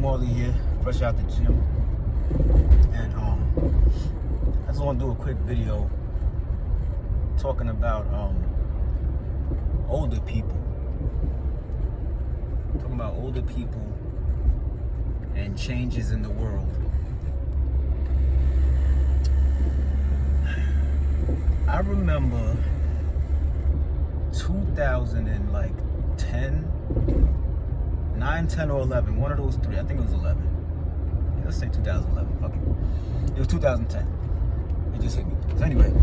Marley here, fresh out the gym, and I just want to do a quick video talking about older people. Talking about older people and changes in the world. I remember 2010, 9, 10, or 11, one of those three. I think it was 11. Yeah, let's say 2011. Fuck it. It was 2010. It just hit me. So anyway,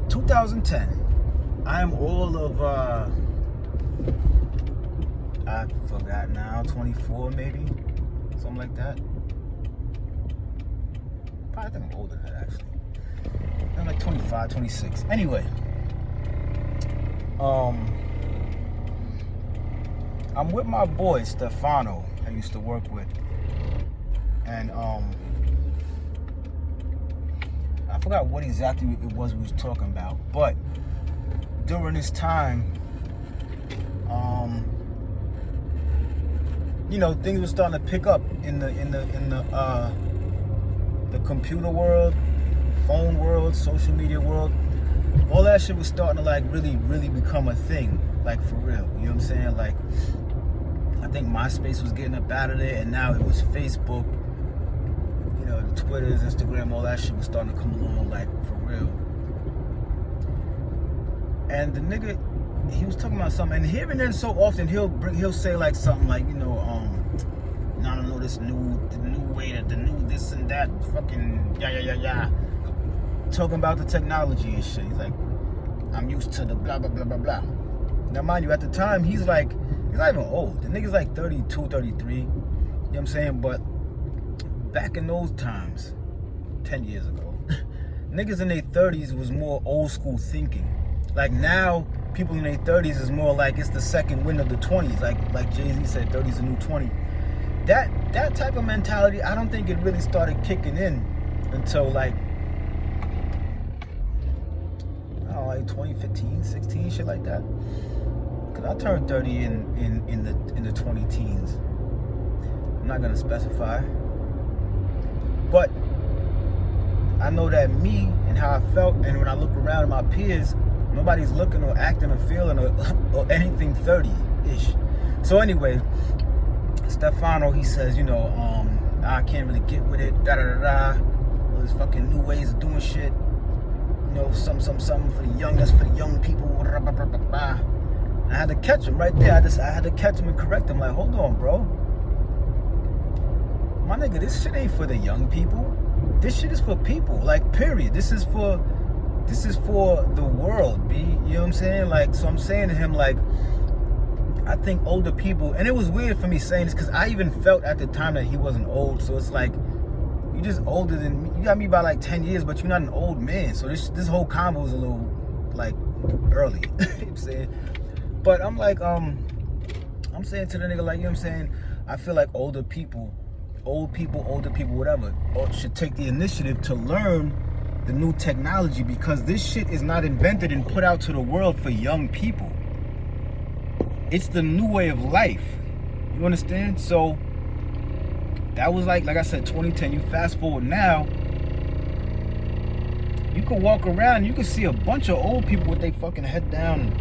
2010. I am all of I forgot now, 24 maybe, something like that. Probably think I'm older than that actually. I'm like 25, 26. Anyway, I'm with my boy Stefano I used to work with, and I forgot what exactly it was we was talking about, but during this time, you know, things were starting to pick up in the computer world, phone world, social media world. All that shit was starting to like really become a thing, like for real. You know what I'm saying? Like, I think MySpace was getting up out of there, and now it was Facebook. You know, the Twitters, Instagram, all that shit was starting to come along, like for real. And the nigga, he was talking about something, and here and then so often he'll say like something like, you know, I don't know, the new way, the new this and that, fucking yeah. Talking about the technology and shit. He's like, I'm used to the blah blah blah blah blah. Now mind you, at the time he's not even old. The nigga's like 32, 33. You know what I'm saying? But back in those times, 10 years ago, niggas in their 30s was more old school thinking. Like now, people in their 30s is more like it's the second wind of the 20s. Like Jay-Z said, 30's a new 20. That type of mentality, I don't think it really started kicking in until like 2015, 16, shit like that. Cause I turned 30 in the 20 teens. I'm not gonna specify, but I know that me and how I felt, and when I look around at my peers, nobody's looking or acting or feeling or anything 30-ish. So anyway, Stefano, he says, you know, I can't really get with it, all these fucking new ways of doing shit. You know, something for the young, that's for the young people. I had to catch him right there. I had to catch him and correct him. Like, hold on, bro. My nigga, this shit ain't for the young people. This shit is for people. Like, period. This is for the world, B. You know what I'm saying? Like, so I'm saying to him, like, I think older people, and it was weird for me saying this because I even felt at the time that he wasn't old. So it's like, you just older than me. You got me by like 10 years, but you're not an old man. So this whole combo was a little like early. You know what I'm saying? But I'm like, I'm saying to the nigga, like, you know what I'm saying? I feel like older people, whatever, should take the initiative to learn the new technology, because this shit is not invented and put out to the world for young people. It's the new way of life. You understand? So that was like I said, 2010. You fast forward now, you can walk around, you can see a bunch of old people with their fucking head down,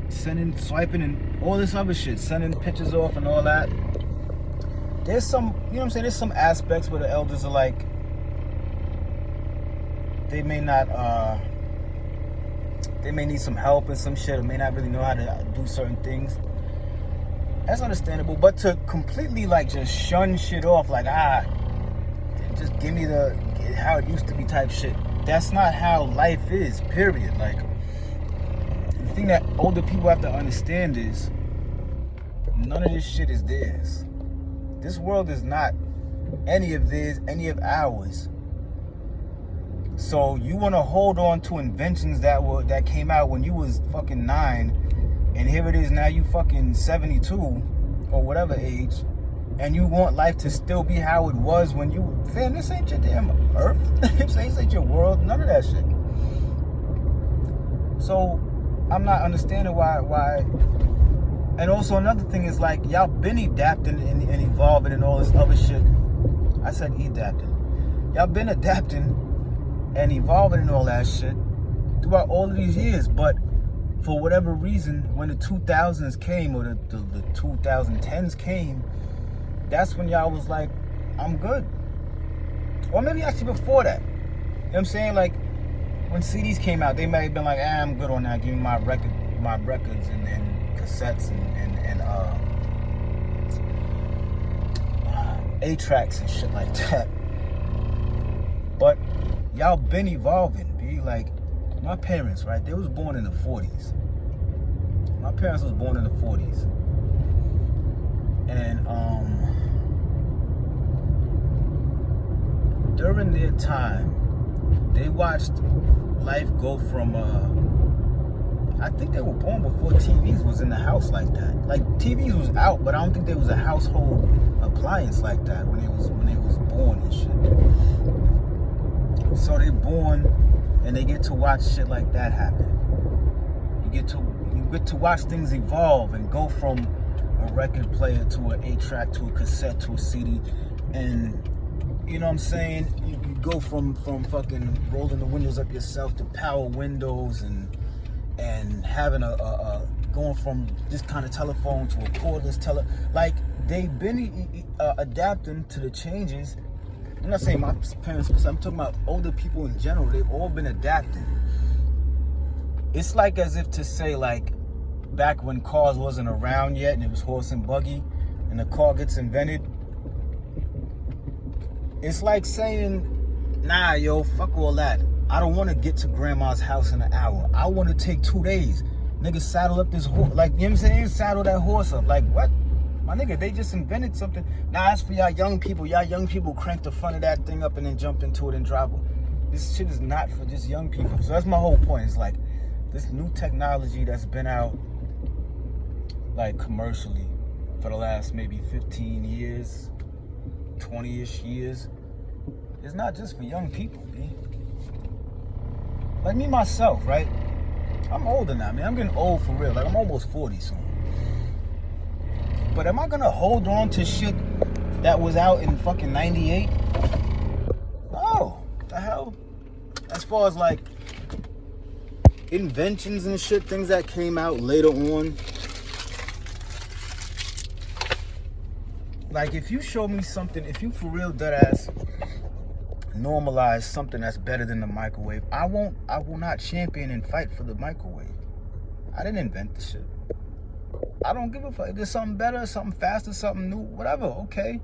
swiping and all this other shit, sending pictures off and all that. There's some, you know what I'm saying, there's some aspects where the elders are like, they may not, they may need some help and some shit, or may not really know how to do certain things. That's understandable, but to completely like just shun shit off, like, just give me how it used to be type shit. That's not how life is, period. Like, the thing that older people have to understand is none of this shit is theirs. This world is not any of theirs, any of ours. So you want to hold on to inventions that came out when you was fucking 9, and here it is now, you fucking 72 or whatever age, and you want life to still be how it was when you, fam, this ain't your damn earth. This ain't your world, none of that shit. So I'm not understanding why And also another thing is like y'all been adapting and evolving and all this other shit. I said adapting. Y'all been adapting and evolving and all that shit throughout all of these years. But for whatever reason, when the 2000s came or the 2010s came, that's when y'all was like, I'm good. Or maybe actually before that. You know what I'm saying? Like when CDs came out, they might have been like, I'm good on that. Give me my records and cassettes and 8-tracks and shit like that. But y'all been evolving, be like my parents, right? They was born in the 40s. My parents was born in the 40s. And during their time, they watched life go from I think they were born before TVs was in the house like that. Like TVs was out, but I don't think there was a household appliance like that when they was born and shit. So they born and they get to watch shit like that happen. You get to watch things evolve and go from a record player to an 8-track to a cassette to a CD, and you know what I'm saying? You go from fucking rolling the windows up yourself to power windows and having a going from this kind of telephone to a cordless like they've been adapting to the changes. I'm not saying my parents, because I'm talking about older people in general. They've all been adapting. It's like as if to say, like, back when cars wasn't around yet and it was horse and buggy and the car gets invented, it's like saying, nah, yo, fuck all that. I don't want to get to grandma's house in an hour. I want to take 2 days. Nigga, saddle up this horse. Like, you know what I'm saying? Saddle that horse up. Like, what? My nigga, they just invented something. Nah, that's for y'all young people. Y'all young people crank the front of that thing up and then jump into it and drive it. This shit is not for just young people. So that's my whole point. It's like, this new technology that's been out, like, commercially for the last maybe 15 years, 20-ish years, it's not just for young people, B. Like me, myself, right? I'm older now, man. I'm getting old for real. Like, I'm almost 40 soon. But am I gonna hold on to shit that was out in fucking 98? No. The hell? As far as, like, inventions and shit, things that came out later on. Like, if you show me something, if you for real dead ass normalize something that's better than the microwave, I will not champion and fight for the microwave. I didn't invent the shit. I don't give a fuck. If there's something better, something faster, something new, whatever, okay.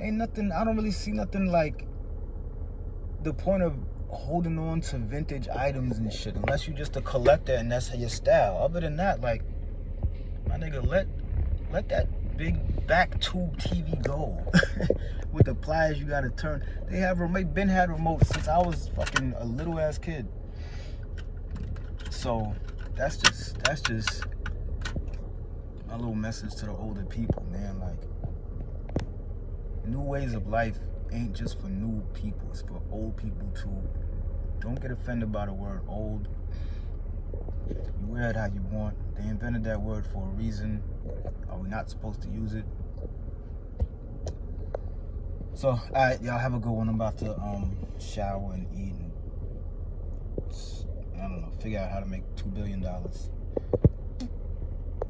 Ain't nothing, I don't really see nothing like the point of holding on to vintage items and shit, unless you just a collector and that's your style. Other than that, like, my nigga, let that big back tube TV go. With the pliers you gotta turn. They been had remotes since I was fucking a little ass kid. So that's just a little message to the older people, man. Like, new ways of life ain't just for new people, it's for old people too. Don't get offended by the word old. You wear it how you want. They invented that word for a reason. Are we not supposed to use it? So, alright, y'all have a good one. I'm about to shower and eat and, I don't know, figure out how to make $2 billion.